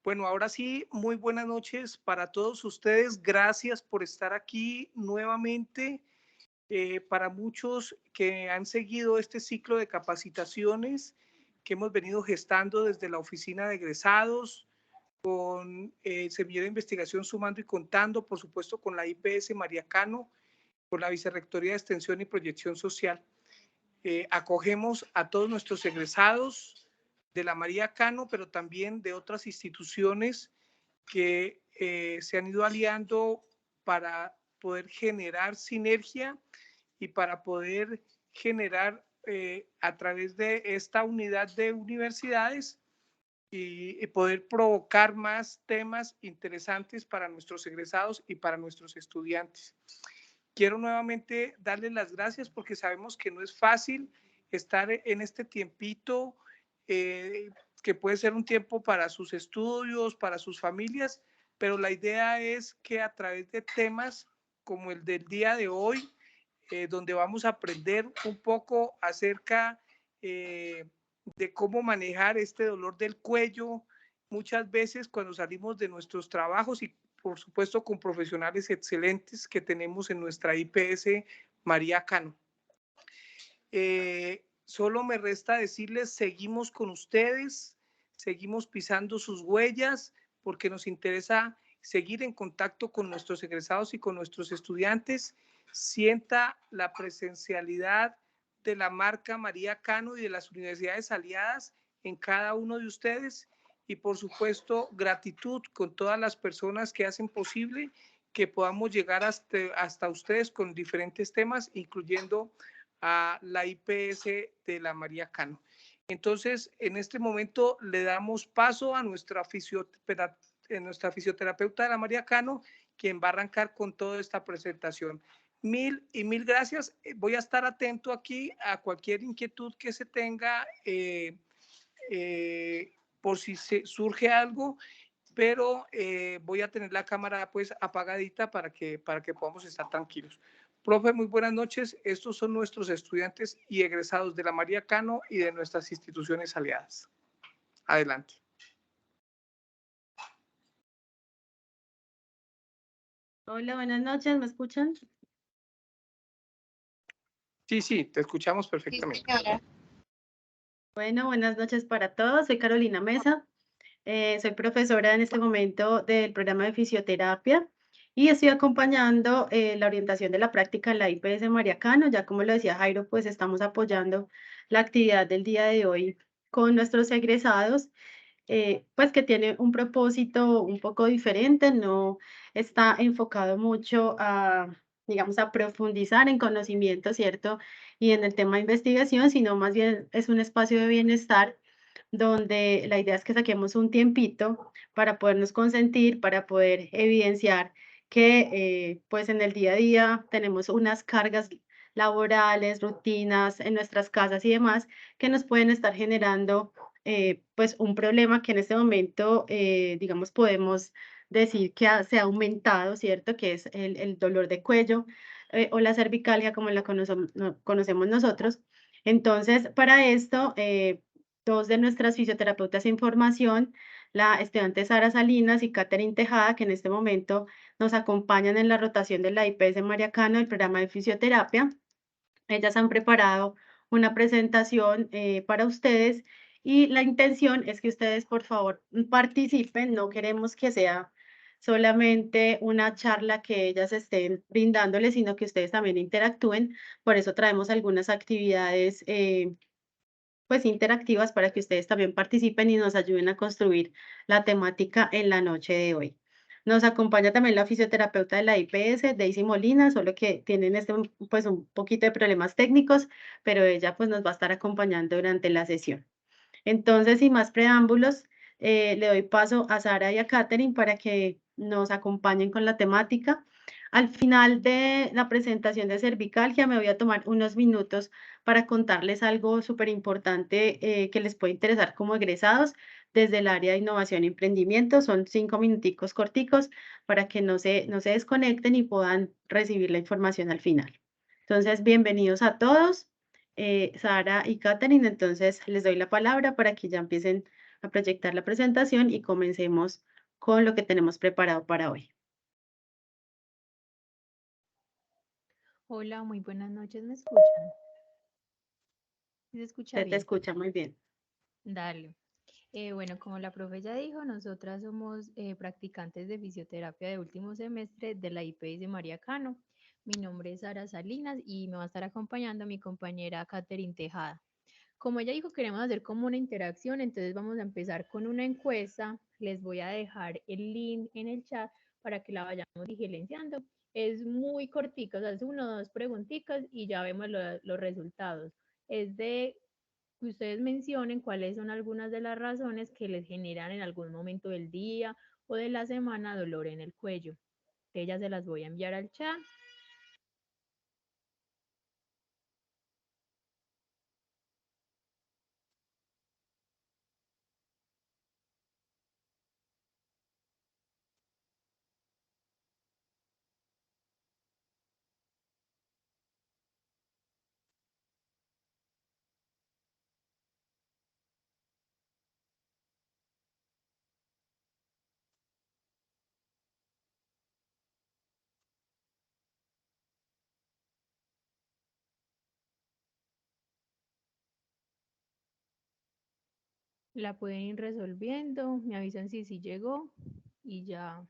Bueno, ahora sí, muy buenas noches para todos ustedes. Gracias por estar aquí nuevamente. Para muchos que han seguido este ciclo de capacitaciones que hemos venido gestando desde la Oficina de Egresados, con el Semillero de Investigación Sumando y Contando, por supuesto con la IPS María Cano, con la Vicerrectoría de Extensión y Proyección Social. Acogemos a todos nuestros egresados de la María Cano, pero también de otras instituciones que se han ido aliando para poder generar sinergia y para poder generar a través de esta unidad de universidades y poder provocar más temas interesantes para nuestros egresados y para nuestros estudiantes. Quiero nuevamente darles las gracias porque sabemos que no es fácil estar en este tiempito, que puede ser un tiempo para sus estudios, para sus familias, pero la idea es que a través de temas como el del día de hoy, donde vamos a aprender un poco acerca de cómo manejar este dolor del cuello, muchas veces cuando salimos de nuestros trabajos y por supuesto con profesionales excelentes que tenemos en nuestra IPS María Cano. Solo me resta decirles, seguimos con ustedes, seguimos pisando sus huellas, porque nos interesa seguir en contacto con nuestros egresados y con nuestros estudiantes. Sienta la presencialidad de la marca María Cano y de las universidades aliadas en cada uno de ustedes. Y por supuesto, gratitud con todas las personas que hacen posible que podamos llegar hasta ustedes con diferentes temas, incluyendo a la IPS de la María Cano. Entonces, en este momento le damos paso a nuestra fisioterapeuta de la María Cano, quien va a arrancar con toda esta presentación. Mil gracias. Voy a estar atento aquí a cualquier inquietud que se tenga, por si surge algo, pero voy a tener la cámara pues apagadita para que podamos estar tranquilos. Profe, muy buenas noches. Estos son nuestros estudiantes y egresados de la María Cano y de nuestras instituciones aliadas. Adelante. Hola, buenas noches, ¿me escuchan? Sí, te escuchamos perfectamente. Sí, señora. Bueno, buenas noches para todos. Soy Carolina Mesa. Soy profesora en este momento del programa de fisioterapia y estoy acompañando la orientación de la práctica en la IPS María Cano. Ya como lo decía Jairo, pues estamos apoyando la actividad del día de hoy con nuestros egresados, pues que tiene un propósito un poco diferente, no está enfocado mucho a, digamos, a profundizar en conocimiento, ¿cierto? Y en el tema de investigación, sino más bien es un espacio de bienestar donde la idea es que saquemos un tiempito para podernos consentir, para poder evidenciar que pues en el día a día tenemos unas cargas laborales, rutinas en nuestras casas y demás que nos pueden estar generando pues un problema que en este momento, digamos, podemos decir que se ha aumentado, ¿cierto? Que es el dolor de cuello o la cervicalgia como la conocemos nosotros. Entonces, para esto, dos de nuestras fisioterapeutas en formación, la estudiante Sara Salinas y Catherine Tejada, que en este momento nos acompañan en la rotación de la IPS María Cano, el programa de fisioterapia. Ellas han preparado una presentación para ustedes y la intención es que ustedes, por favor, participen. No queremos que sea solamente una charla que ellas estén brindándoles, sino que ustedes también interactúen. Por eso traemos algunas actividades pues interactivas para que ustedes también participen y nos ayuden a construir la temática en la noche de hoy. Nos acompaña también la fisioterapeuta de la IPS, Daisy Molina, solo que tienen pues un poquito de problemas técnicos, pero ella pues nos va a estar acompañando durante la sesión. Entonces, sin más preámbulos, le doy paso a Sara y a Catherine para que nos acompañen con la temática. Al final de la presentación de cervicalgia me voy a tomar unos minutos para contarles algo súper importante que les puede interesar como egresados desde el área de innovación y emprendimiento. Son 5 minuticos corticos para que no se desconecten y puedan recibir la información al final. Entonces, bienvenidos a todos. Sara y Catherine, entonces les doy la palabra para que ya empiecen a proyectar la presentación y comencemos con lo que tenemos preparado para hoy. Hola, muy buenas noches, ¿me escuchan? ¿Sí? ¿Se escucha Se te bien? escucha muy bien. Dale. Bueno, como la profe ya dijo, nosotras somos practicantes de fisioterapia de último semestre de la IPS María Cano. Mi nombre es Sara Salinas y me va a estar acompañando mi compañera Catherine Tejada. Como ella dijo, queremos hacer como una interacción, entonces vamos a empezar con una encuesta. Les voy a dejar el link en el chat para que la vayamos diligenciando. Es muy cortica, o sea, es una o dos preguntitas y ya vemos los resultados. Es de que ustedes mencionen cuáles son algunas de las razones que les generan en algún momento del día o de la semana dolor en el cuello. Ellas se las voy a enviar al chat. La pueden ir resolviendo, me avisan si sí llegó y ya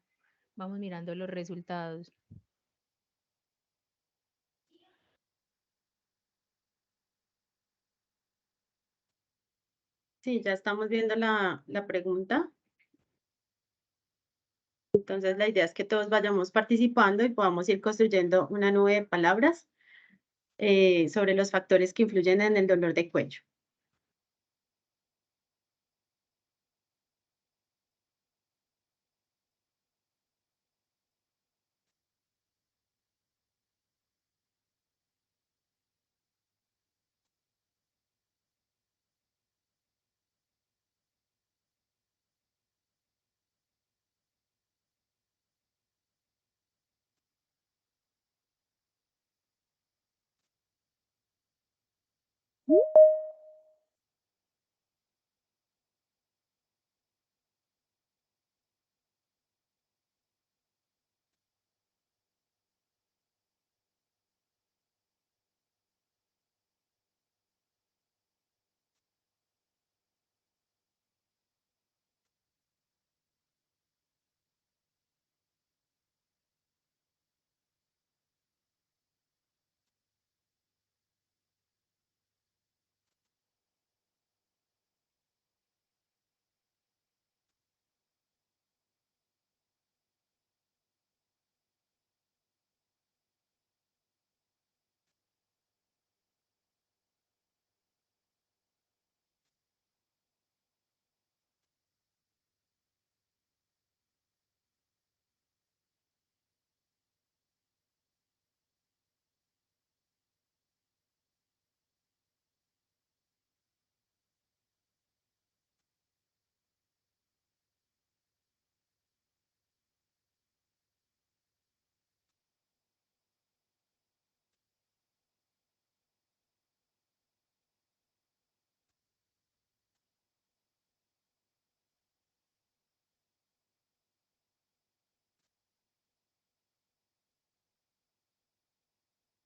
vamos mirando los resultados. Sí, ya estamos viendo la pregunta. Entonces, la idea es que todos vayamos participando y podamos ir construyendo una nube de palabras sobre los factores que influyen en el dolor de cuello.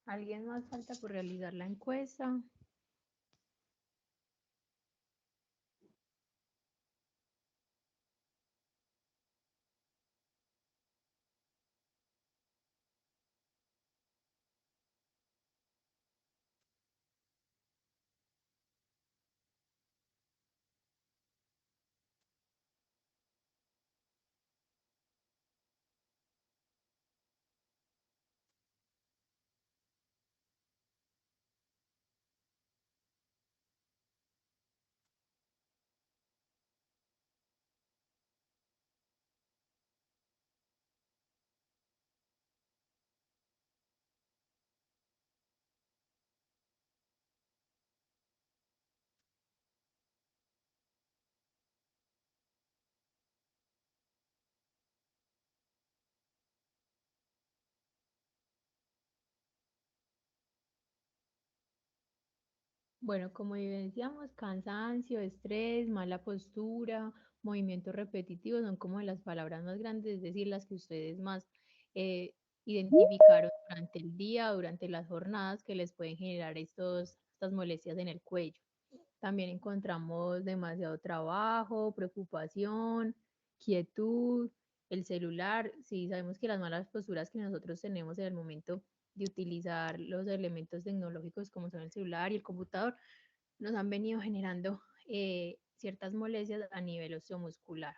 ¿Alguien más falta por realizar la encuesta? Bueno, como evidenciamos, cansancio, estrés, mala postura, movimientos repetitivos son como de las palabras más grandes, es decir, las que ustedes más eh, identificaron durante el día, durante las jornadas que les pueden generar estas molestias en el cuello. También encontramos demasiado trabajo, preocupación, quietud, el celular. Sí, sabemos que las malas posturas que nosotros tenemos en el momento de utilizar los elementos tecnológicos como son el celular y el computador nos han venido generando ciertas molestias a nivel osteomuscular.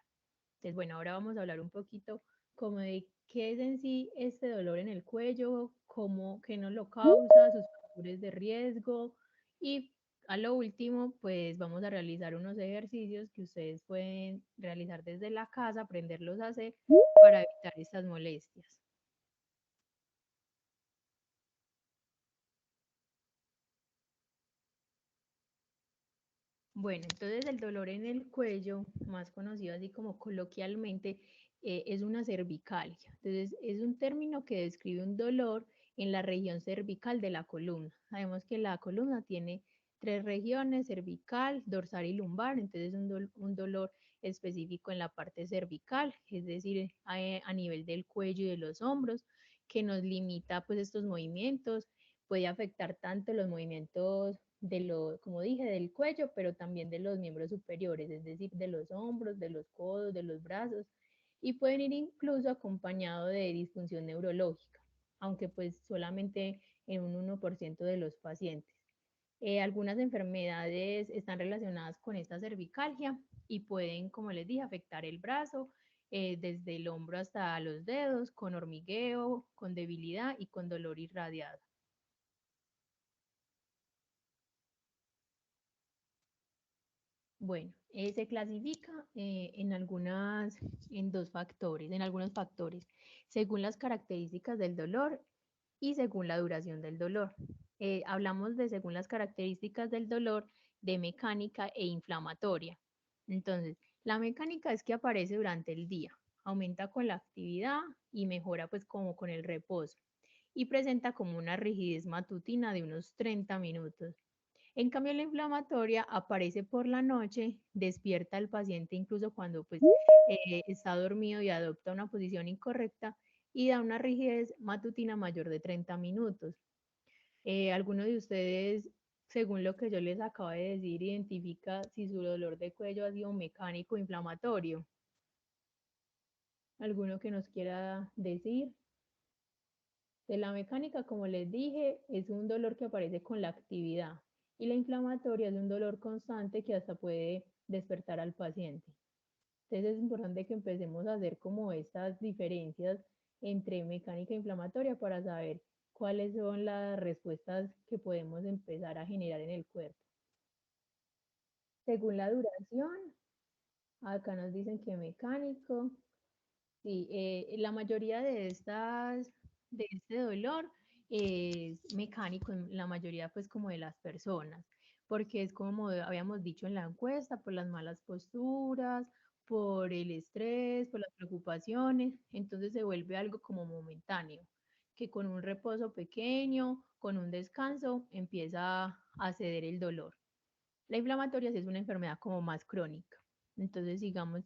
Entonces, bueno, ahora vamos a hablar un poquito como de qué es en sí este dolor en el cuello, cómo, qué nos lo causa, sus factores de riesgo y a lo último, pues vamos a realizar unos ejercicios que ustedes pueden realizar desde la casa, aprenderlos a hacer para evitar estas molestias. Bueno, entonces el dolor en el cuello, más conocido así como coloquialmente, es una cervicalgia. Entonces es un término que describe un dolor en la región cervical de la columna. Sabemos que la columna tiene tres regiones, cervical, dorsal y lumbar, entonces es un dolor específico en la parte cervical, es decir, a nivel del cuello y de los hombros, que nos limita pues estos movimientos, puede afectar tanto los movimientos como dije, del cuello, pero también de los miembros superiores, es decir, de los hombros, de los codos, de los brazos, y pueden ir incluso acompañado de disfunción neurológica, aunque pues solamente en un 1% de los pacientes. Algunas enfermedades están relacionadas con esta cervicalgia y pueden, como les dije, afectar el brazo, desde el hombro hasta los dedos, con hormigueo, con debilidad y con dolor irradiado. Bueno, se clasifica en dos factores, en algunos factores, según las características del dolor y según la duración del dolor. Hablamos de según las características del dolor, de mecánica e inflamatoria. Entonces, la mecánica es que aparece durante el día, aumenta con la actividad y mejora pues como con el reposo y presenta como una rigidez matutina de unos 30 minutos. En cambio, la inflamatoria aparece por la noche, despierta al paciente incluso cuando pues, está dormido y adopta una posición incorrecta y da una rigidez matutina mayor de 30 minutos. ¿Alguno de ustedes, según lo que yo les acabo de decir, identifica si su dolor de cuello ha sido mecánico o inflamatorio? ¿Alguno que nos quiera decir? De la mecánica, como les dije, es un dolor que aparece con la actividad y la inflamatoria es un dolor constante que hasta puede despertar al paciente. Entonces es importante que empecemos a hacer como estas diferencias entre mecánica e inflamatoria para saber cuáles son las respuestas que podemos empezar a generar en el cuerpo. Según la duración, acá nos dicen que mecánico. Sí, la mayoría de este dolor es mecánico en la mayoría pues como de las personas, porque es como habíamos dicho en la encuesta, por las malas posturas, por el estrés, por las preocupaciones, entonces se vuelve algo como momentáneo, que con un reposo pequeño, con un descanso, empieza a ceder el dolor. La inflamatoria sí es una enfermedad como más crónica. Entonces, digamos,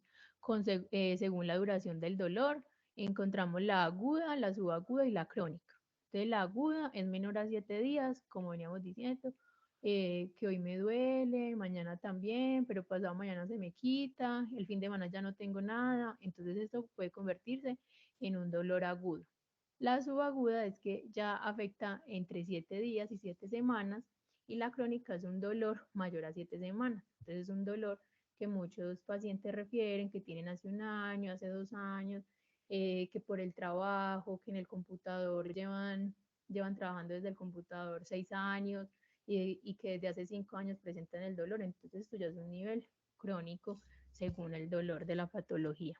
según la duración del dolor, encontramos la aguda, la subaguda y la crónica. Entonces, la aguda es menor a 7 días, como veníamos diciendo, que hoy me duele, mañana también, pero pasado mañana se me quita, el fin de semana ya no tengo nada. Entonces, esto puede convertirse en un dolor agudo. La subaguda es que ya afecta entre 7 días y 7 semanas y la crónica es un dolor mayor a 7 semanas. Entonces es un dolor que muchos pacientes refieren que tienen hace un año, hace 2 años, que por el trabajo, que en el computador llevan trabajando desde el computador 6 años y que desde hace 5 años presentan el dolor. Entonces esto ya es un nivel crónico según el dolor de la patología.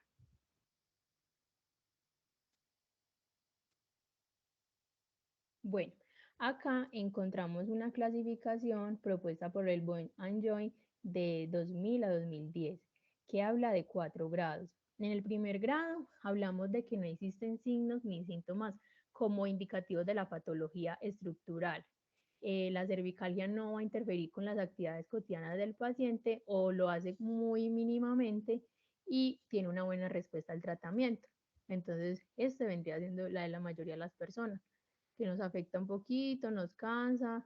Bueno, acá encontramos una clasificación propuesta por el Bone and Joint de 2000 a 2010, que habla de 4 grados. En el primer grado hablamos de que no existen signos ni síntomas como indicativos de la patología estructural. La cervicalgia no va a interferir con las actividades cotidianas del paciente o lo hace muy mínimamente y tiene una buena respuesta al tratamiento. Entonces, este vendría siendo la de la mayoría de las personas, que nos afecta un poquito, nos cansa,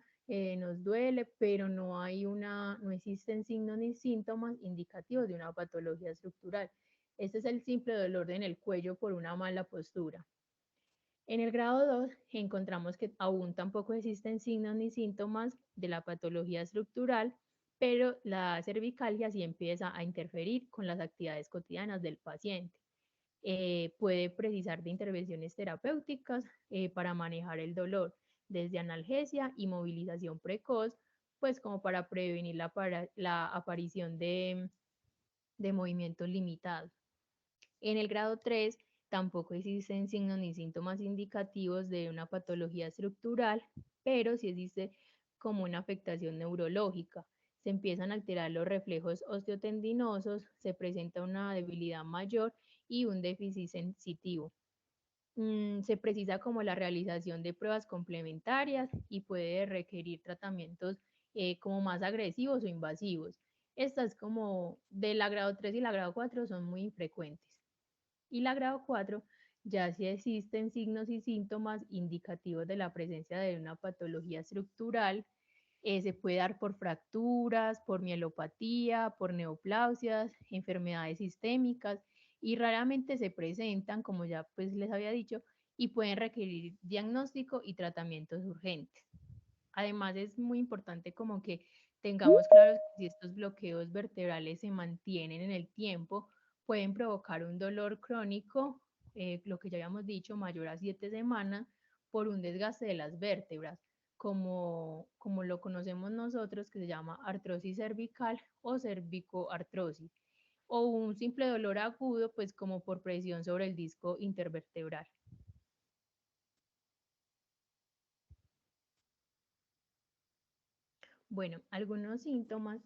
nos duele, pero no existen signos ni síntomas indicativos de una patología estructural. Este es el simple dolor en el cuello por una mala postura. En el grado 2 encontramos que aún tampoco existen signos ni síntomas de la patología estructural, pero la cervicalgia sí empieza a interferir con las actividades cotidianas del paciente. Puede precisar de intervenciones terapéuticas para manejar el dolor, desde analgesia y movilización precoz, pues como para prevenir la aparición de movimientos limitados. En el grado 3 tampoco existen signos ni síntomas indicativos de una patología estructural, pero sí existe como una afectación neurológica. Se empiezan a alterar los reflejos osteotendinosos, se presenta una debilidad mayor y un déficit sensitivo. Se precisa como la realización de pruebas complementarias y puede requerir tratamientos como más agresivos o invasivos. Estas como de la grado 3 y la grado 4 son muy infrecuentes. Y la grado 4 ya sí existen signos y síntomas indicativos de la presencia de una patología estructural. Se puede dar por fracturas, por mielopatía, por neoplasias, enfermedades sistémicas y raramente se presentan, como ya pues les había dicho, y pueden requerir diagnóstico y tratamientos urgentes. Además es muy importante como que tengamos claro que si estos bloqueos vertebrales se mantienen en el tiempo, pueden provocar un dolor crónico, lo que ya habíamos dicho, mayor a 7 semanas, por un desgaste de las vértebras, como lo conocemos nosotros, que se llama artrosis cervical o cervicoartrosis, o un simple dolor agudo, pues como por presión sobre el disco intervertebral. Bueno, algunos síntomas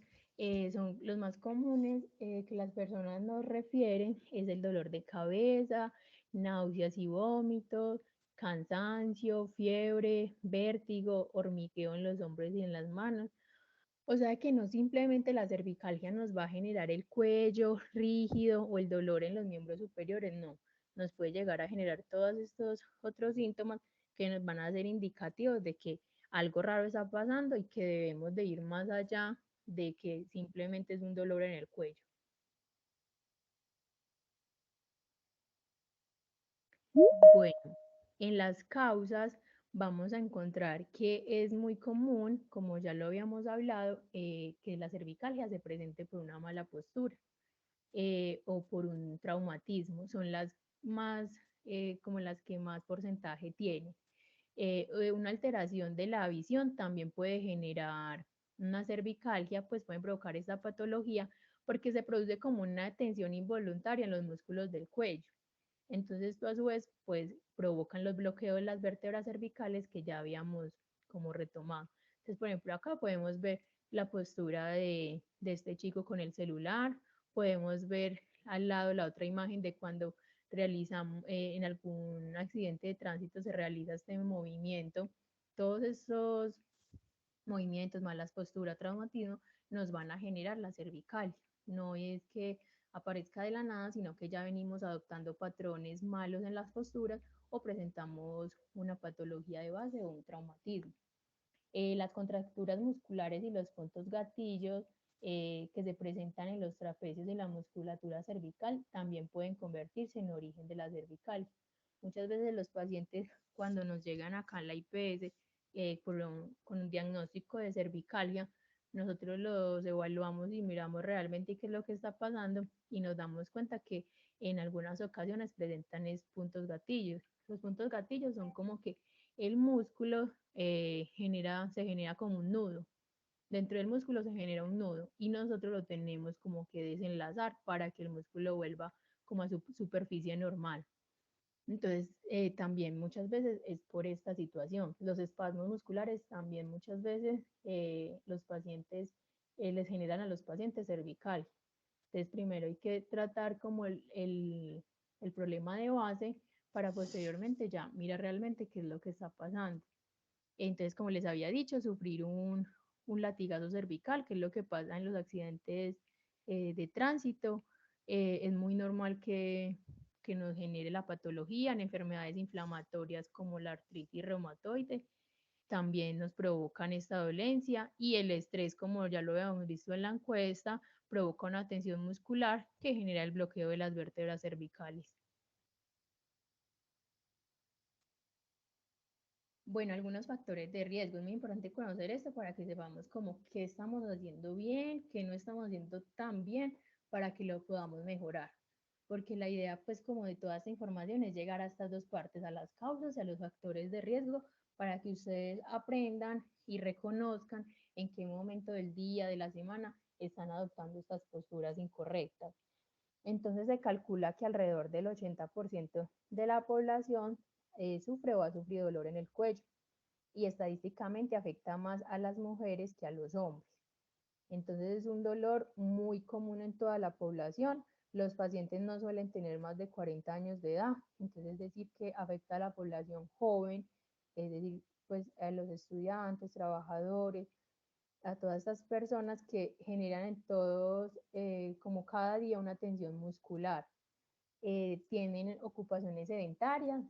son los más comunes que las personas nos refieren, es el dolor de cabeza, náuseas y vómitos, cansancio, fiebre, vértigo, hormigueo en los hombros y en las manos. O sea que no simplemente la cervicalgia nos va a generar el cuello rígido o el dolor en los miembros superiores, no. Nos puede llegar a generar todos estos otros síntomas que nos van a ser indicativos de que algo raro está pasando y que debemos de ir más allá de que simplemente es un dolor en el cuello. Bueno, en las causas vamos a encontrar que es muy común, como ya lo habíamos hablado, que la cervicalgia se presente por una mala postura o por un traumatismo. Son las más, como las que más porcentaje tienen. Una alteración de la visión también puede generar una cervicalgia, pues pueden provocar esta patología porque se produce como una tensión involuntaria en los músculos del cuello. Entonces, esto a su vez, pues provocan los bloqueos de las vértebras cervicales que ya habíamos como retomado. Entonces, por ejemplo, acá podemos ver la postura de este chico con el celular, podemos ver al lado la otra imagen de cuando realizamos en algún accidente de tránsito se realiza este movimiento. Todos estos movimientos, malas posturas, traumatismo, nos van a generar la cervical. No es que aparezca de la nada, sino que ya venimos adoptando patrones malos en las posturas o presentamos una patología de base o un traumatismo. Las contracturas musculares y los puntos gatillos que se presentan en los trapecios de la musculatura cervical también pueden convertirse en origen de la cervical. Muchas veces los pacientes cuando nos llegan acá a la IPS con un diagnóstico de cervicalia, nosotros los evaluamos y miramos realmente qué es lo que está pasando y nos damos cuenta que en algunas ocasiones presentan puntos gatillos. Los puntos gatillos son como que el músculo se genera como un nudo. Dentro del músculo se genera un nudo y nosotros lo tenemos como que desenlazar para que el músculo vuelva como a su superficie normal. Entonces, también muchas veces es por esta situación. Los espasmos musculares también muchas veces los pacientes les generan a los pacientes cervical. Entonces, primero hay que tratar como el problema de base para posteriormente ya mirar realmente qué es lo que está pasando. Entonces, como les había dicho, sufrir un latigazo cervical, que es lo que pasa en los accidentes de tránsito. Es muy normal que nos genere la patología en enfermedades inflamatorias como la artritis reumatoide. También nos provocan esta dolencia y el estrés, como ya lo habíamos visto en la encuesta, provoca una tensión muscular que genera el bloqueo de las vértebras cervicales. Bueno, algunos factores de riesgo. Es muy importante conocer esto para que sepamos como qué estamos haciendo bien, qué no estamos haciendo tan bien, para que lo podamos mejorar. Porque la idea, pues, como de toda esta información es llegar a estas dos partes, a las causas y a los factores de riesgo, para que ustedes aprendan y reconozcan en qué momento del día, de la semana, están adoptando estas posturas incorrectas. Entonces se calcula que alrededor del 80% de la población sufre o ha sufrido dolor en el cuello y estadísticamente afecta más a las mujeres que a los hombres. Entonces es un dolor muy común en toda la población. Los pacientes no suelen tener más de 40 años de edad, entonces es decir que afecta a la población joven, es decir, pues a los estudiantes, trabajadores, a todas estas personas que generan en todos, como cada día, una tensión muscular. Tienen ocupaciones sedentarias,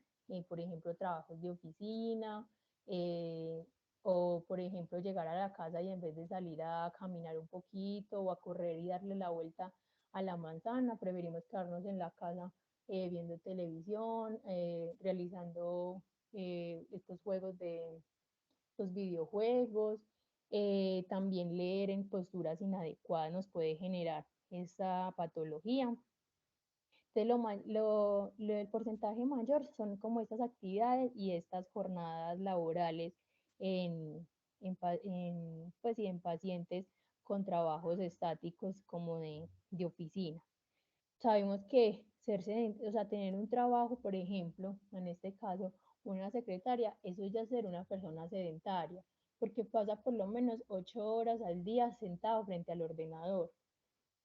por ejemplo, trabajos de oficina, eh, o por ejemplo, llegar a la casa y en vez de salir a caminar un poquito o a correr y darle la vuelta a la manzana, preferimos quedarnos en la casa viendo televisión, realizando estos juegos de los videojuegos. También leer en posturas inadecuadas nos puede generar esta patología. Entonces, el porcentaje mayor son como estas actividades y estas jornadas laborales pues, y en pacientes con trabajos estáticos como de oficina. Sabemos que o sea, tener un trabajo, por ejemplo, en este caso, una secretaria, eso es ya ser una persona sedentaria, porque pasa por lo menos 8 horas al día sentado frente al ordenador.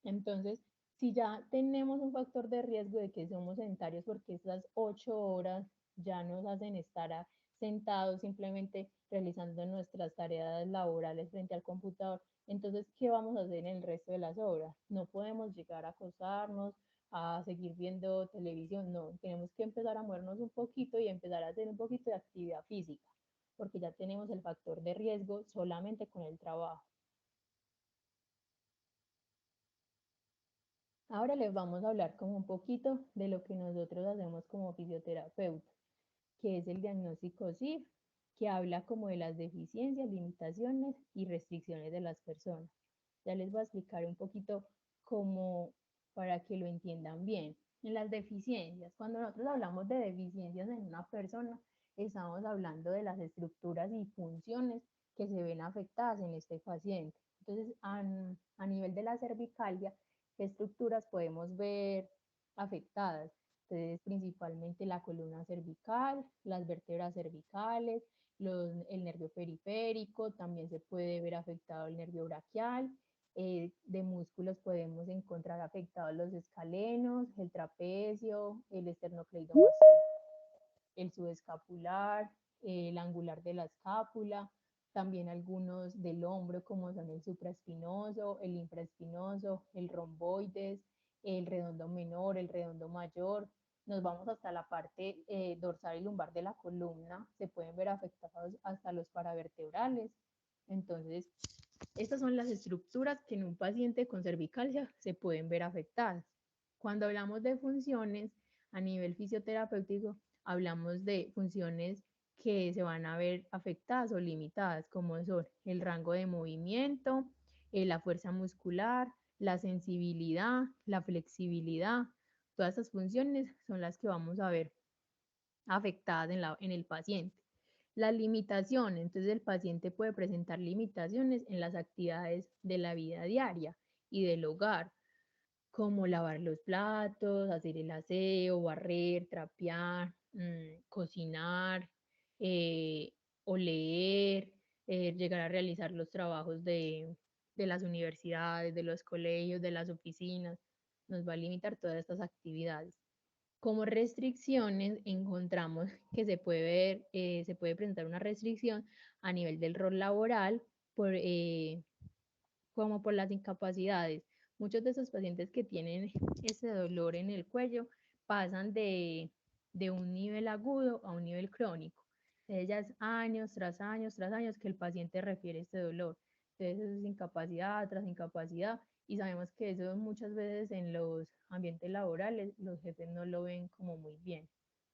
Entonces, si ya tenemos un factor de riesgo de que somos sedentarios porque esas 8 horas ya nos hacen estar sentados simplemente realizando nuestras tareas laborales frente al computador, entonces, ¿qué vamos a hacer en el resto de las horas? No podemos llegar a acostarnos, a seguir viendo televisión, no, tenemos que empezar a movernos un poquito y empezar a hacer un poquito de actividad física, porque ya tenemos el factor de riesgo solamente con el trabajo. Ahora les vamos a hablar como un poquito de lo que nosotros hacemos como fisioterapeutas, que es el diagnóstico SIF, que habla como de las deficiencias, limitaciones y restricciones de las personas. Ya les voy a explicar un poquito como para que lo entiendan bien. En las deficiencias, cuando nosotros hablamos de deficiencias en una persona, estamos hablando de las estructuras y funciones que se ven afectadas en este paciente. Entonces, a nivel de la cervicalia, ¿qué estructuras podemos ver afectadas? Entonces, principalmente la columna cervical, las vértebras cervicales, el nervio periférico, también se puede ver afectado el nervio braquial. De músculos podemos encontrar afectados los escalenos, el trapecio, el esternocleidomastoideo, el subescapular, el angular de la escápula, también algunos del hombro como son el supraespinoso, el infraespinoso, el romboides, el redondo menor, el redondo mayor. Nos vamos hasta la parte dorsal y lumbar de la columna, se pueden ver afectados hasta los paravertebrales. Entonces, estas son las estructuras que en un paciente con cervicalgia se pueden ver afectadas. Cuando hablamos de funciones a nivel fisioterapéutico, hablamos de funciones que se van a ver afectadas o limitadas, como son el rango de movimiento, la fuerza muscular, la sensibilidad, la flexibilidad. Todas esas funciones son las que vamos a ver afectadas en el paciente. Las limitaciones, entonces el paciente puede presentar limitaciones en las actividades de la vida diaria y del hogar, como lavar los platos, hacer el aseo, barrer, trapear, cocinar, eh, o leer, llegar a realizar los trabajos de las universidades, de los colegios, de las oficinas. Nos va a limitar todas estas actividades. Como restricciones encontramos que se puede presentar una restricción a nivel del rol laboral como por las incapacidades. Muchos de esos pacientes que tienen ese dolor en el cuello pasan de un nivel agudo a un nivel crónico. Entonces ya es años tras años tras años que el paciente refiere este dolor. Entonces eso es incapacidad tras incapacidad y sabemos que eso muchas veces en los ambientes laborales los jefes no lo ven como muy bien.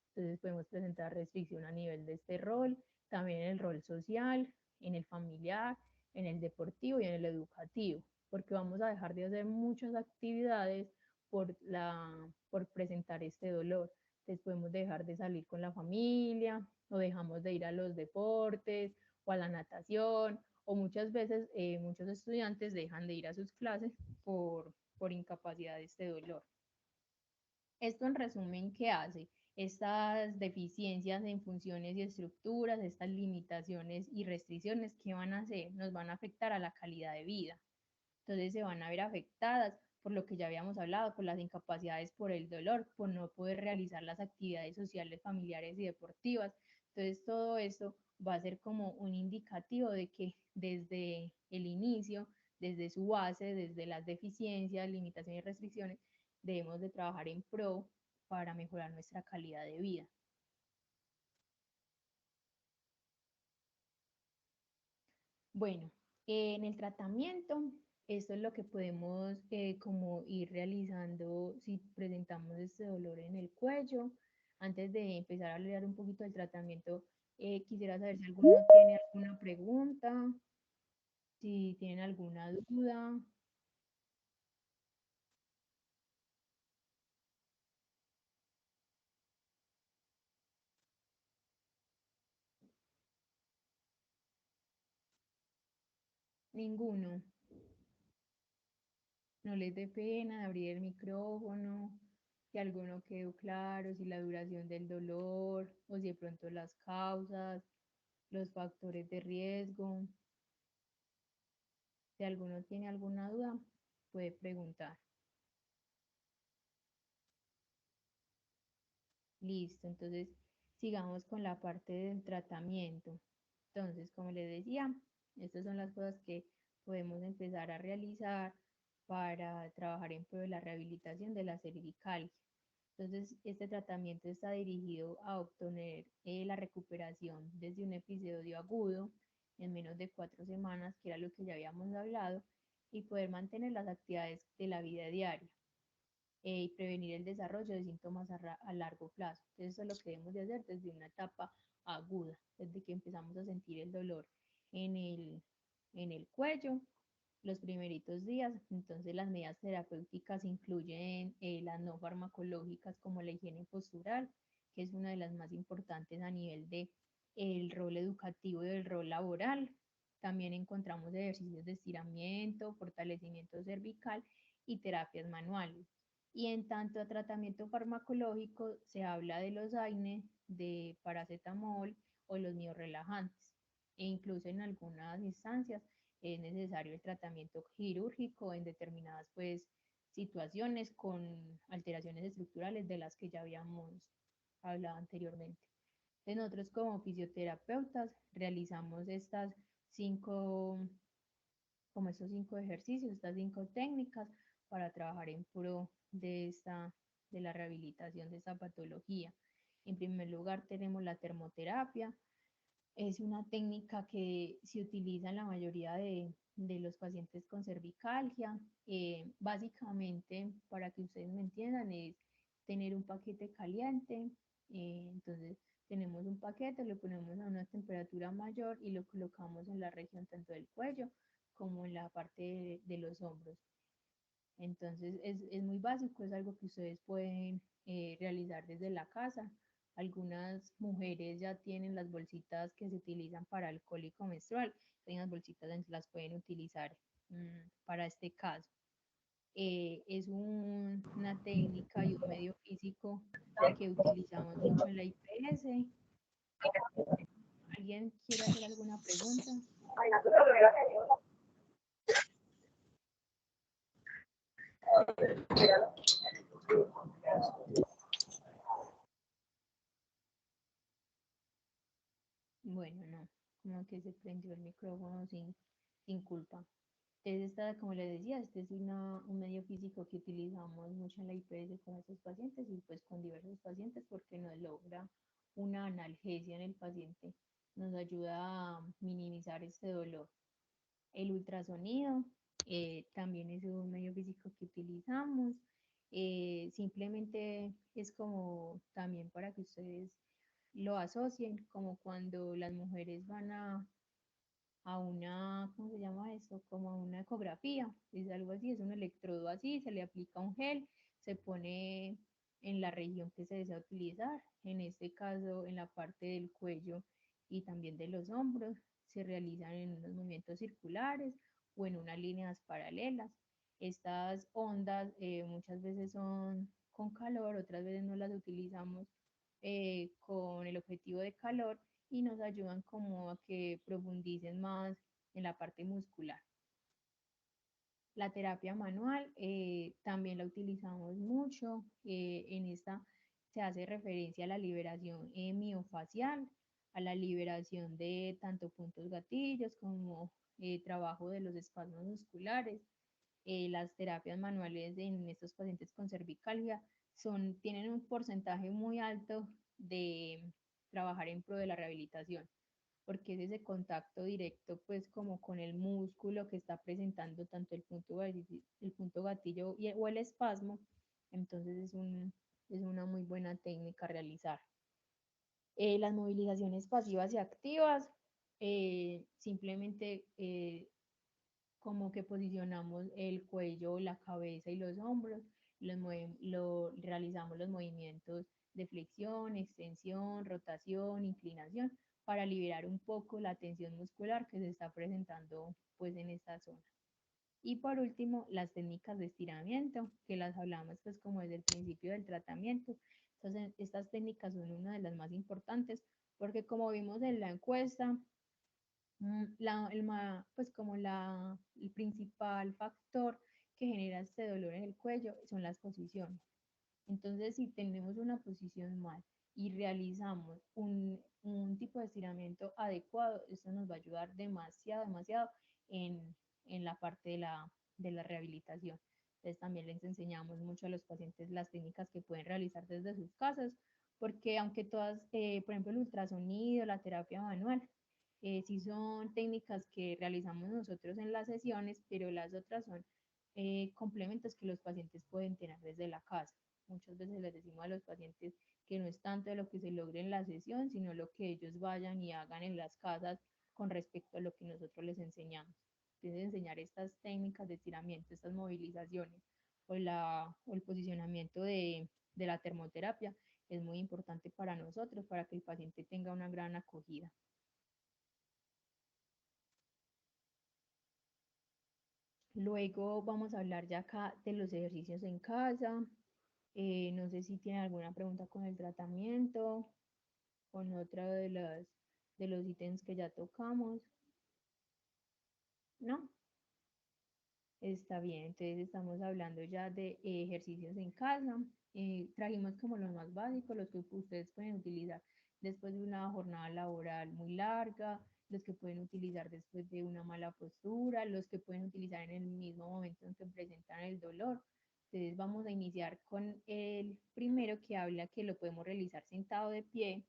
Entonces podemos presentar restricción a nivel de este rol, también en el rol social, en el familiar, en el deportivo y en el educativo, porque vamos a dejar de hacer muchas actividades por presentar este dolor. Entonces podemos dejar de salir con la familia o dejamos de ir a los deportes o a la natación o muchas veces muchos estudiantes dejan de ir a sus clases por incapacidad de este dolor. Esto en resumen, ¿qué hace? Estas deficiencias en funciones y estructuras, estas limitaciones y restricciones, ¿qué van a hacer? Nos van a afectar a la calidad de vida. Entonces se van a ver afectadas por lo que ya habíamos hablado, por las incapacidades, por el dolor, por no poder realizar las actividades sociales, familiares y deportivas. Entonces todo esto va a ser como un indicativo de que desde el inicio, desde su base, desde las deficiencias, limitaciones y restricciones, debemos de trabajar en pro para mejorar nuestra calidad de vida. Bueno, en el tratamiento, esto es lo que podemos como ir realizando si presentamos este dolor en el cuello. Antes de empezar a hablar un poquito del tratamiento, quisiera saber si alguno tiene alguna pregunta, si tienen alguna duda. Ninguno. No les dé pena de abrir el micrófono, si alguno quedó claro, si la duración del dolor o si de pronto las causas, los factores de riesgo. Si alguno tiene alguna duda, puede preguntar. Listo, entonces sigamos con la parte del tratamiento. Entonces, como les decía, estas son las cosas que podemos empezar a realizar para trabajar en pro de la rehabilitación de la cervical. Entonces, este tratamiento está dirigido a obtener la recuperación desde un episodio agudo en menos de 4 semanas, que era lo que ya habíamos hablado, y poder mantener las actividades de la vida diaria y prevenir el desarrollo de síntomas a largo plazo. Entonces, eso es lo que debemos de hacer desde una etapa aguda, desde que empezamos a sentir el dolor en el cuello, los primeritos días. Entonces, las medidas terapéuticas incluyen las no farmacológicas como la higiene postural, que es una de las más importantes a nivel de el rol educativo y del rol laboral. También encontramos ejercicios de estiramiento, fortalecimiento cervical y terapias manuales. Y en tanto a tratamiento farmacológico, se habla de los AINE, de paracetamol o los miorelajantes. E incluso en algunas instancias es necesario el tratamiento quirúrgico en determinadas pues, situaciones con alteraciones estructurales de las que ya habíamos hablado anteriormente. Entonces, nosotros como fisioterapeutas realizamos estos 5 ejercicios, estas 5 técnicas para trabajar en pro de la rehabilitación de esta patología. En primer lugar tenemos la termoterapia. Es una técnica que se utiliza en la mayoría de los pacientes con cervicalgia. Básicamente, para que ustedes me entiendan, es tener un paquete caliente. Entonces, tenemos un paquete, lo ponemos a una temperatura mayor y lo colocamos en la región tanto del cuello como en la parte de los hombros. Entonces es muy básico, es algo que ustedes pueden realizar desde la casa. Algunas mujeres ya tienen las bolsitas que se utilizan para el cólico menstrual, las bolsitas las pueden utilizar para este caso. Es una técnica y un medio físico que utilizamos mucho en la IPS. ¿Alguien quiere hacer alguna pregunta? Bueno, no, como que se prendió el micrófono sin culpa. Entonces, como les decía, este es un medio físico que utilizamos mucho en la IPS con estos pacientes y pues con diversos pacientes porque nos logra una analgesia en el paciente, nos ayuda a minimizar este dolor. El ultrasonido también es un medio físico que utilizamos. Simplemente es como también para que ustedes lo asocien, como cuando las mujeres van a una, ¿cómo se llama eso? Como a una ecografía, es algo así, es un electrodo así, se le aplica un gel, se pone en la región que se desea utilizar, en este caso en la parte del cuello y también de los hombros, se realizan en unos movimientos circulares o en unas líneas paralelas. Estas ondas muchas veces son con calor, otras veces no las utilizamos con el objetivo de calor y nos ayudan como a que profundicen más en la parte muscular. La terapia manual también la utilizamos mucho. En esta se hace referencia a la liberación miofacial, a la liberación de tanto puntos gatillos como trabajo de los espasmos musculares. Las terapias manuales en estos pacientes con cervicalgia tienen un porcentaje muy alto de trabajar en pro de la rehabilitación, porque es ese contacto directo pues como con el músculo que está presentando tanto el punto gatillo o el espasmo, entonces es una muy buena técnica a realizar. Las movilizaciones pasivas y activas, simplemente como que posicionamos el cuello, la cabeza y los hombros, realizamos los movimientos de flexión, extensión, rotación, inclinación, para liberar un poco la tensión muscular que se está presentando pues en esta zona. Y por último, las técnicas de estiramiento, que las hablamos pues como desde el principio del tratamiento. Entonces, estas técnicas son una de las más importantes porque como vimos en la encuesta, pues como el principal factor que genera este dolor en el cuello son las posiciones. Entonces, si tenemos una posición mal y realizamos un tipo de estiramiento adecuado, esto nos va a ayudar demasiado, demasiado en la parte de la rehabilitación. Entonces, también les enseñamos mucho a los pacientes las técnicas que pueden realizar desde sus casas, porque aunque todas, por ejemplo, el ultrasonido, la terapia manual, sí son técnicas que realizamos nosotros en las sesiones, pero las otras son complementos que los pacientes pueden tener desde la casa. Muchas veces les decimos a los pacientes que no es tanto lo que se logre en la sesión, sino lo que ellos vayan y hagan en las casas con respecto a lo que nosotros les enseñamos. Entonces, enseñar estas técnicas de estiramiento, estas movilizaciones o el posicionamiento de la termoterapia es muy importante para nosotros, para que el paciente tenga una gran acogida. Luego vamos a hablar ya acá de los ejercicios en casa. No sé si tienen alguna pregunta con el tratamiento, con otra de los ítems que ya tocamos. ¿No? Está bien, entonces estamos hablando ya de ejercicios en casa. Trajimos como los más básicos, los que ustedes pueden utilizar después de una jornada laboral muy larga, los que pueden utilizar después de una mala postura, los que pueden utilizar en el mismo momento en que presentan el dolor. Entonces vamos a iniciar con el primero que habla que lo podemos realizar sentado de pie.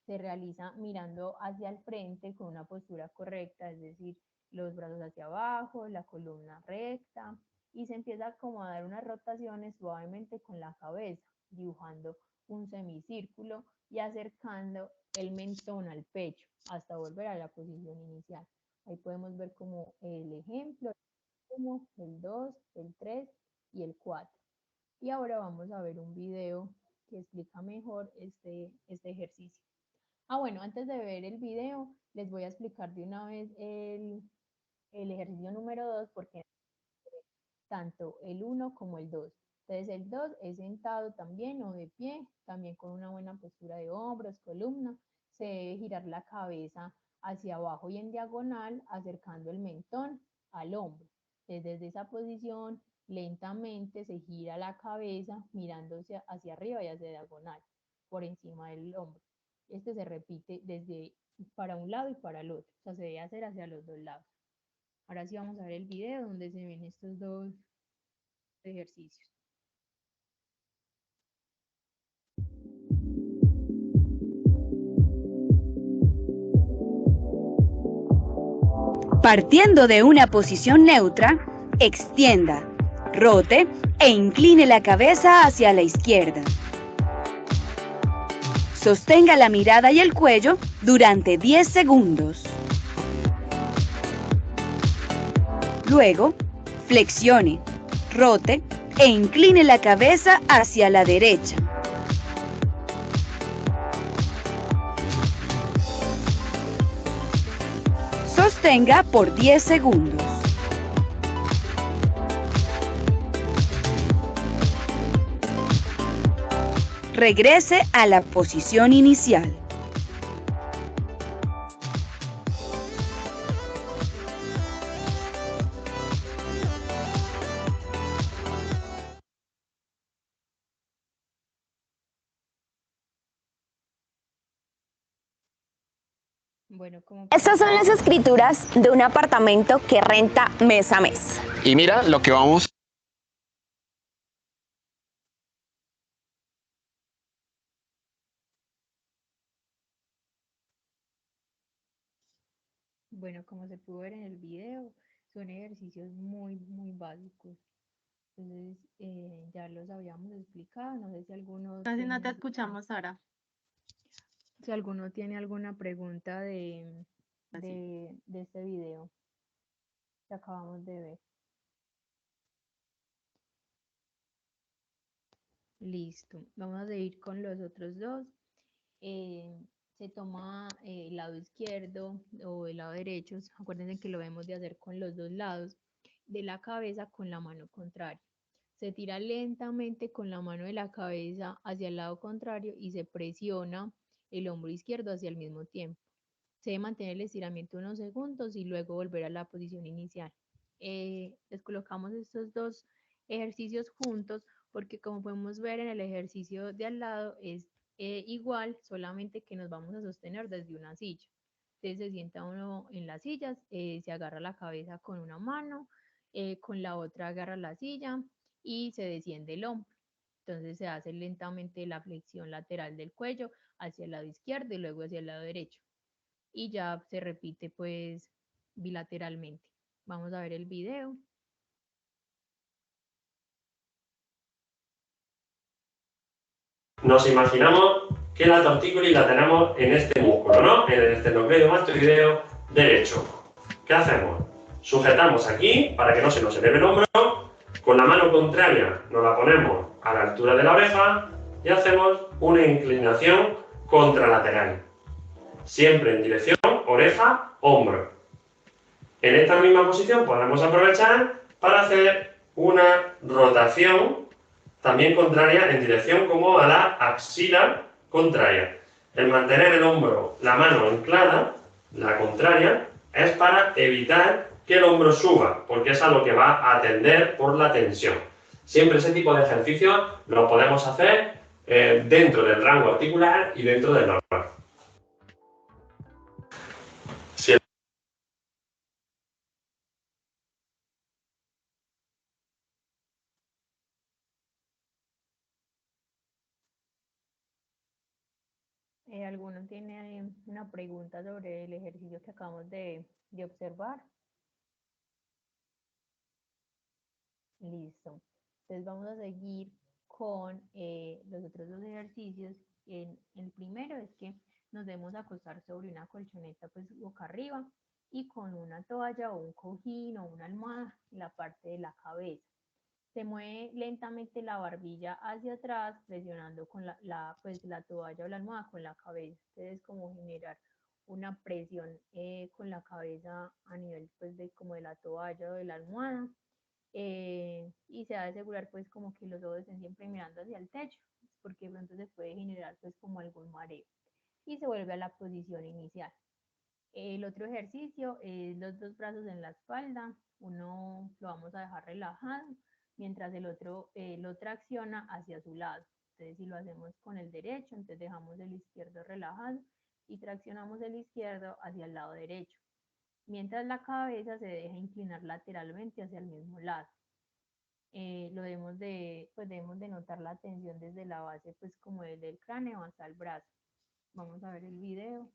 Se realiza mirando hacia el frente con una postura correcta, es decir, los brazos hacia abajo, la columna recta, y se empieza como a dar unas rotaciones suavemente con la cabeza, dibujando un semicírculo y acercando el mentón al pecho hasta volver a la posición inicial. Ahí podemos ver como el ejemplo, el 1, el 2, el 3 y el 4. Y ahora vamos a ver un video que explica mejor este ejercicio. Bueno, antes de ver el video, les voy a explicar de una vez el ejercicio número 2 porque tanto el 1 como el 2. Entonces el 2 es sentado también o de pie, también con una buena postura de hombros, columna. Se debe girar la cabeza hacia abajo y en diagonal, acercando el mentón al hombro. Entonces, desde esa posición, lentamente se gira la cabeza mirándose hacia arriba y hacia diagonal, por encima del hombro. Este se repite desde para un lado y para el otro, o sea, se debe hacer hacia los dos lados. Ahora sí vamos a ver el video donde se ven estos dos ejercicios. Partiendo de una posición neutra, extienda, rote e incline la cabeza hacia la izquierda. Sostenga la mirada y el cuello durante 10 segundos. Luego, flexione, rote e incline la cabeza hacia la derecha. Sostenga por 10 segundos. Regrese a la posición inicial. Bueno, como Estas son las escrituras de un apartamento que renta mes a mes. Y mira lo que vamos. Bueno, como se pudo ver en el video, son ejercicios muy básicos. Entonces, ya los habíamos explicado. No sé si alguno Casi no tiene te escuchamos, Sara. si alguno tiene alguna pregunta de este video que acabamos de ver. Listo. Vamos a seguir con los otros dos. Se toma el lado izquierdo o el lado derecho. Acuérdense que lo debemos de hacer con los dos lados de la cabeza con la mano contraria. Se tira lentamente con la mano de la cabeza hacia el lado contrario y se presiona el hombro izquierdo hacia el mismo tiempo. Se debe mantener el estiramiento unos segundos y luego volver a la posición inicial. Les colocamos estos dos ejercicios juntos porque como podemos ver en el ejercicio de al lado es igual, solamente que nos vamos a sostener desde una silla. Entonces se sienta uno en las sillas, se agarra la cabeza con una mano, con la otra agarra la silla y se desciende el hombro. Entonces se hace lentamente la flexión lateral del cuello hacia el lado izquierdo y luego hacia el lado derecho. Y ya se repite pues bilateralmente. Vamos a ver el video. Nos imaginamos que la tortícolis la tenemos en este músculo, ¿no? En el esternocleidomastoideo derecho. ¿Qué hacemos? Sujetamos aquí para que no se nos eleve el hombro, con la mano contraria nos la ponemos a la altura de la oreja y hacemos una inclinación contralateral. Siempre en dirección oreja-hombro. En esta misma posición podemos aprovechar para hacer una rotación también contraria en dirección como a la axila contraria. El mantener el hombro, la mano anclada, la contraria, es para evitar que el hombro suba, porque es a lo que va a atender por la tensión. Siempre ese tipo de ejercicios lo podemos hacer dentro del rango articular y dentro del normal. Si ¿Alguno tiene una pregunta sobre el ejercicio que acabamos de observar? Listo. Entonces vamos a seguir con los otros dos ejercicios. El primero es que nos debemos acostar sobre una colchoneta pues boca arriba y con una toalla o un cojín o una almohada en la parte de la cabeza. Se mueve lentamente la barbilla hacia atrás, presionando con pues, la toalla o la almohada con la cabeza. Entonces, como generar una presión con la cabeza a nivel pues, como de la toalla o de la almohada. Y se ha de asegurar pues como que los ojos estén siempre mirando hacia el techo, porque de pronto se puede generar pues como algún mareo. Y se vuelve a la posición inicial. El otro ejercicio es los dos brazos en la espalda. Uno lo vamos a dejar relajado, mientras el otro lo tracciona hacia su lado. Entonces, si lo hacemos con el derecho, entonces dejamos el izquierdo relajado y traccionamos el izquierdo hacia el lado derecho, mientras la cabeza se deja inclinar lateralmente hacia el mismo lado. Debemos de notar la tensión desde la base, pues como desde el cráneo hasta el brazo. Vamos a ver el video.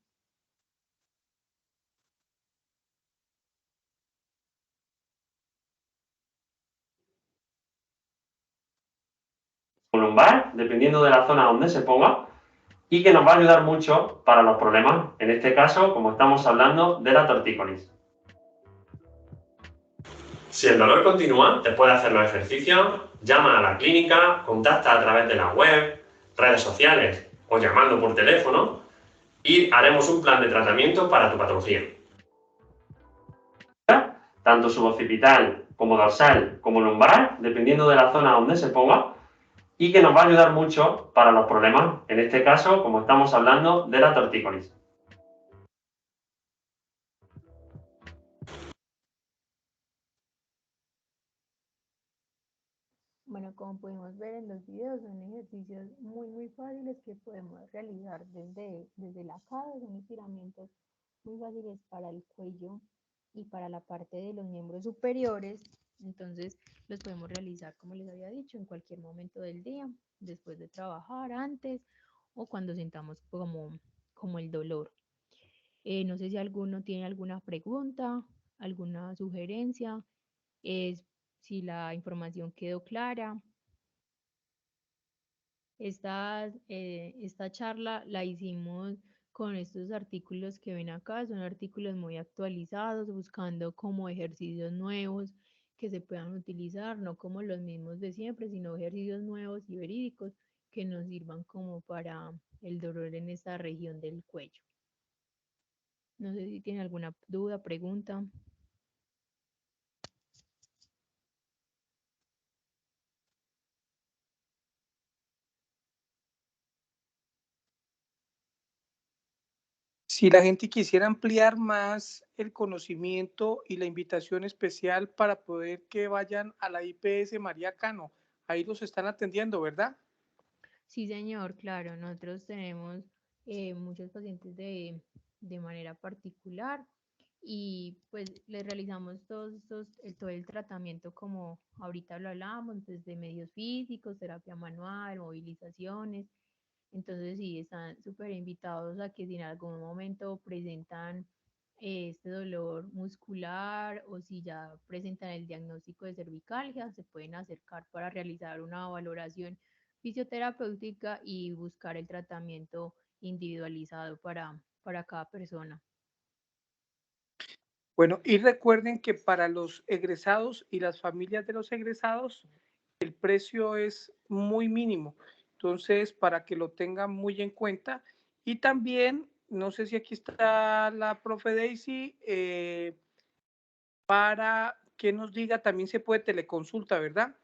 Lumbar, dependiendo de la zona donde se ponga, y que nos va a ayudar mucho para los problemas, en este caso, como estamos hablando, de la tortícolis. Si el dolor continúa, después de hacer los ejercicios, llama a la clínica, contacta a través de la web, redes sociales o llamando por teléfono y haremos un plan de tratamiento para tu patología. Tanto suboccipital como dorsal como lumbar, dependiendo de la zona donde se ponga, y que nos va a ayudar mucho para los problemas, en este caso, como estamos hablando, de la tortícolis. Bueno, como pudimos ver en los videos, son ejercicios muy fáciles que podemos realizar desde la casa, son estiramientos muy fáciles para el cuello y para la parte de los miembros superiores. Entonces los podemos realizar, como les había dicho, en cualquier momento del día, después de trabajar, antes o cuando sintamos como el dolor. No sé si alguno tiene alguna pregunta, alguna sugerencia, si la información quedó clara. Esta charla la hicimos con estos artículos que ven acá, son artículos muy actualizados, buscando como ejercicios nuevos que se puedan utilizar, no como los mismos de siempre, sino ejercicios nuevos y verídicos que nos sirvan como para el dolor en esta región del cuello. No sé si tienen alguna duda, pregunta. Si la gente quisiera ampliar más el conocimiento y la invitación especial para poder que vayan a la IPS María Cano, ahí los están atendiendo, ¿verdad? Sí, señor, claro, nosotros tenemos muchos pacientes de manera particular y pues les realizamos todo el tratamiento como ahorita lo hablábamos, desde medios físicos, terapia manual, movilizaciones. Entonces sí, están súper invitados a que si en algún momento presentan este dolor muscular o si ya presentan el diagnóstico de cervicalgia, se pueden acercar para realizar una valoración fisioterapéutica y buscar el tratamiento individualizado para cada persona. Bueno, y recuerden que para los egresados y las familias de los egresados, el precio es muy mínimo. Entonces, para que lo tengan muy en cuenta. Y también, no sé si aquí está la profe Daisy, para que nos diga, también se puede teleconsulta, ¿verdad?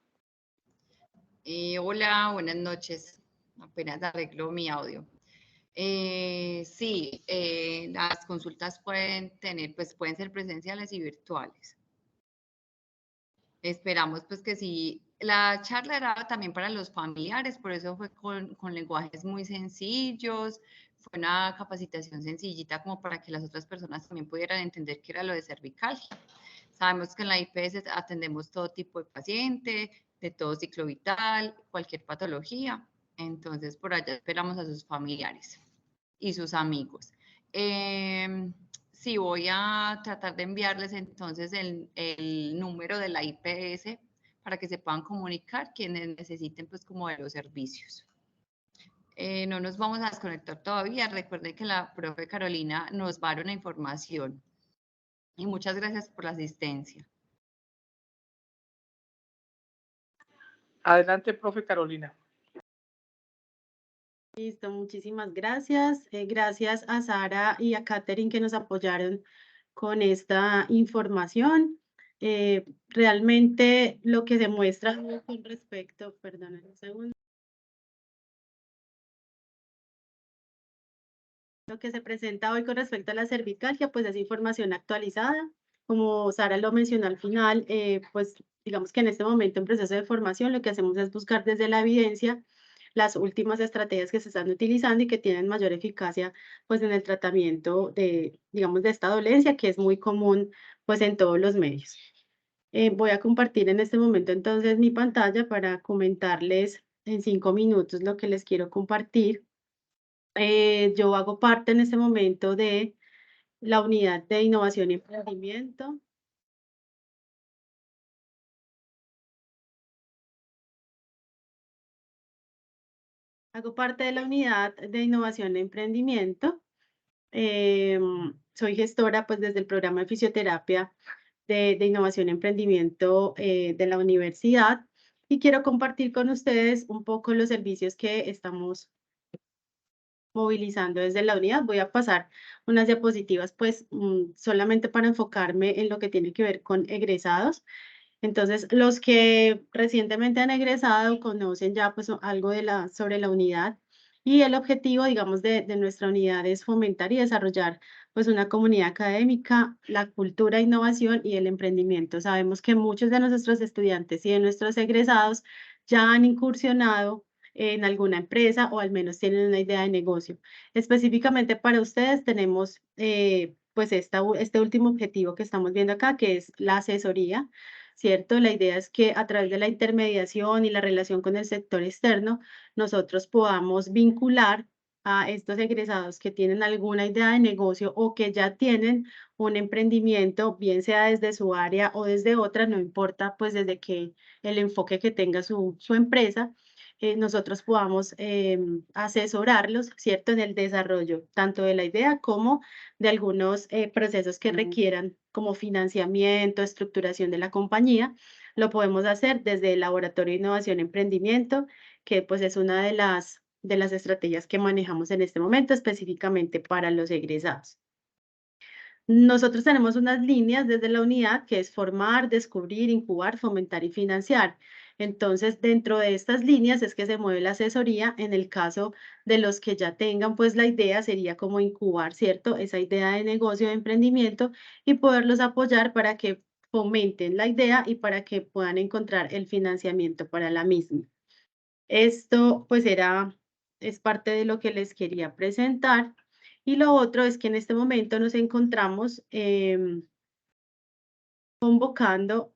Hola, buenas noches. Apenas arreglo mi audio. Sí, las consultas pueden ser presenciales y virtuales. Esperamos pues que sí. La charla era también para los familiares, por eso fue con lenguajes muy sencillos, fue una capacitación sencillita como para que las otras personas también pudieran entender qué era lo de cervicalgia. Sabemos que en la IPS atendemos todo tipo de paciente, de todo ciclo vital, cualquier patología. Entonces, por allá esperamos a sus familiares y sus amigos. Sí, voy a tratar de enviarles entonces el número de la IPS para que se puedan comunicar quienes necesiten pues como de los servicios. No nos vamos a desconectar todavía. Recuerden que la profe Carolina nos va a dar una información. Y muchas gracias por la asistencia. Adelante, profe Carolina. Listo, muchísimas gracias. Gracias a Sara y a Katherine que nos apoyaron con esta información. Realmente lo que se muestra con respecto, perdón, un segundo. Lo que se presenta hoy con respecto a la cervicalgia, pues es información actualizada. Como Sara lo mencionó al final, pues digamos que en este momento en proceso de formación lo que hacemos es buscar desde la evidencia las últimas estrategias que se están utilizando y que tienen mayor eficacia pues en el tratamiento de, digamos, de esta dolencia que es muy común pues en todos los medios. Voy a compartir en este momento entonces mi pantalla para comentarles en 5 minutos lo que les quiero compartir. Yo hago parte en este momento de la unidad de innovación y emprendimiento. Hago parte de la unidad de innovación y emprendimiento. Soy gestora pues desde el programa de fisioterapia de innovación y emprendimiento de la universidad y quiero compartir con ustedes un poco los servicios que estamos movilizando desde la unidad. Voy a pasar unas diapositivas pues solamente para enfocarme en lo que tiene que ver con egresados. Entonces, los que recientemente han egresado conocen ya pues algo de sobre la unidad y el objetivo, digamos, de nuestra unidad es fomentar y desarrollar pues una comunidad académica, la cultura, innovación y el emprendimiento. Sabemos que muchos de nuestros estudiantes y de nuestros egresados ya han incursionado en alguna empresa o al menos tienen una idea de negocio. Específicamente para ustedes tenemos pues este último objetivo que estamos viendo acá, que es la asesoría. ¿Cierto? La idea es que a través de la intermediación y la relación con el sector externo, nosotros podamos vincular a estos egresados que tienen alguna idea de negocio o que ya tienen un emprendimiento, bien sea desde su área o desde otra, no importa, pues desde que el enfoque que tenga su empresa, nosotros podamos asesorarlos, ¿cierto? En el desarrollo tanto de la idea como de algunos procesos que requieran como financiamiento, estructuración de la compañía. Lo podemos hacer desde el Laboratorio de Innovación y Emprendimiento, que pues es una de las estrategias que manejamos en este momento específicamente para los egresados. Nosotros tenemos unas líneas desde la unidad que es formar, descubrir, incubar, fomentar y financiar. Entonces, dentro de estas líneas es que se mueve la asesoría. En el caso de los que ya tengan, pues la idea sería como incubar, ¿cierto? Esa idea de negocio, de emprendimiento y poderlos apoyar para que fomenten la idea y para que puedan encontrar el financiamiento para la misma. Esto pues es parte de lo que les quería presentar. Y lo otro es que en este momento nos encontramos convocando,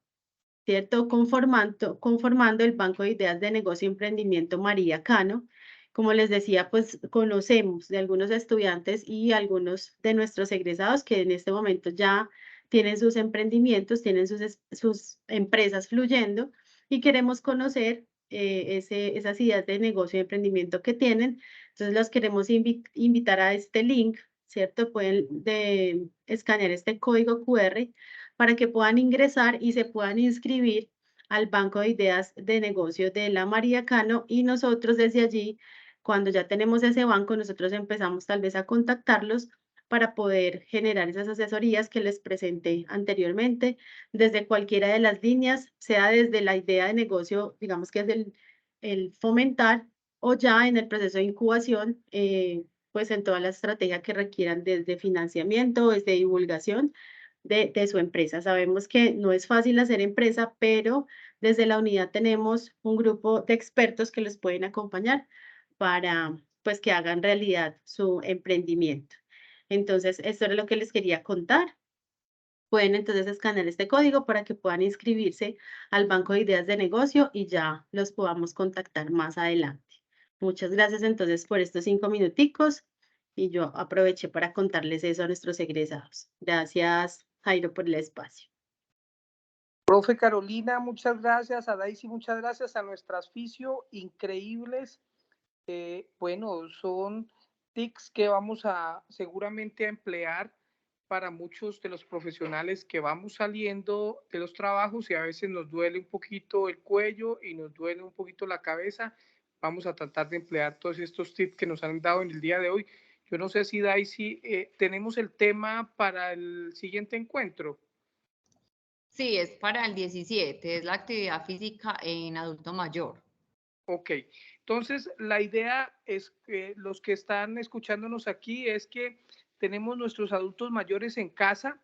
¿cierto? Conformando el Banco de Ideas de Negocio y Emprendimiento María Cano. Como les decía, pues conocemos de algunos estudiantes y algunos de nuestros egresados que en este momento ya tienen sus emprendimientos, tienen sus empresas fluyendo y queremos conocer esas ideas de negocio y emprendimiento que tienen. Entonces los queremos invitar a este link, ¿cierto? Pueden escanear este código QR para que puedan ingresar y se puedan inscribir al Banco de Ideas de Negocio de la María Cano y nosotros desde allí, cuando ya tenemos ese banco, nosotros empezamos tal vez a contactarlos para poder generar esas asesorías que les presenté anteriormente, desde cualquiera de las líneas, sea desde la idea de negocio, digamos que es el fomentar, o ya en el proceso de incubación, pues en toda la estrategia que requieran desde financiamiento, desde divulgación de su empresa. Sabemos que no es fácil hacer empresa, pero desde la unidad tenemos un grupo de expertos que les pueden acompañar para pues que hagan realidad su emprendimiento. Entonces, esto es lo que les quería contar. Pueden entonces escanear este código para que puedan inscribirse al Banco de Ideas de Negocio y ya los podamos contactar más adelante. Muchas gracias entonces por estos 5 minuticos y yo aproveché para contarles eso a nuestros egresados. Gracias, Jairo, por el espacio. Profe Carolina, muchas gracias. A Daisy, muchas gracias. A nuestras fisio, increíbles. Bueno, son tics que vamos a seguramente a emplear para muchos de los profesionales que vamos saliendo de los trabajos y a veces nos duele un poquito el cuello y nos duele un poquito la cabeza. Vamos a tratar de emplear todos estos tips que nos han dado en el día de hoy. Yo no sé si Daisy, tenemos el tema para el siguiente encuentro. Sí, es para el 17, es la actividad física en adulto mayor. Ok, entonces la idea es que los que están escuchándonos aquí es que tenemos nuestros adultos mayores en casa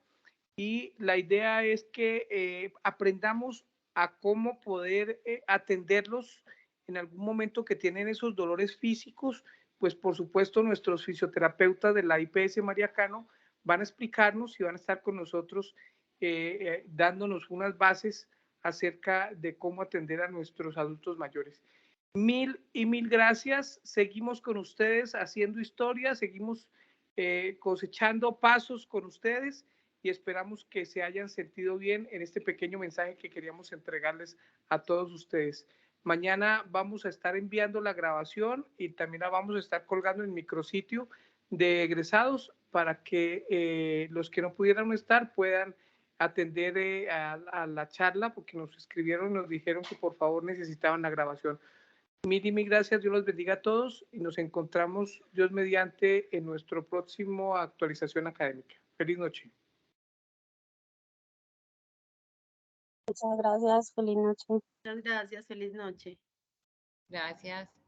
y la idea es que aprendamos a cómo poder atenderlos en algún momento que tienen esos dolores físicos, pues por supuesto nuestros fisioterapeutas de la IPS María Cano van a explicarnos y van a estar con nosotros dándonos unas bases acerca de cómo atender a nuestros adultos mayores. Mil gracias. Seguimos con ustedes haciendo historia, seguimos cosechando pasos con ustedes y esperamos que se hayan sentido bien en este pequeño mensaje que queríamos entregarles a todos ustedes. Mañana vamos a estar enviando la grabación y también la vamos a estar colgando en el micrositio de egresados para que los que no pudieran estar puedan atender a la charla, porque nos escribieron y nos dijeron que por favor necesitaban la grabación. Mil gracias, Dios los bendiga a todos y nos encontramos, Dios mediante, en nuestro próximo actualización académica. Feliz noche. Muchas gracias, feliz noche. Muchas gracias, feliz noche. Gracias.